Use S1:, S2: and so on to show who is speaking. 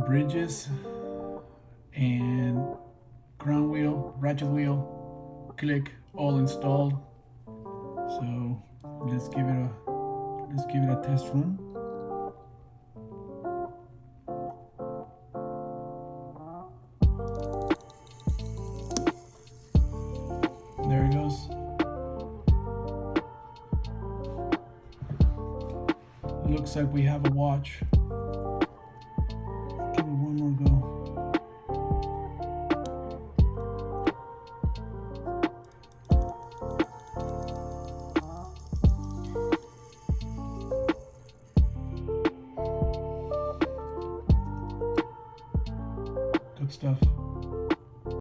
S1: bridges and crown wheel, ratchet wheel, click, all installed. So let's give it a test run. There it goes. Looks like we have a watch.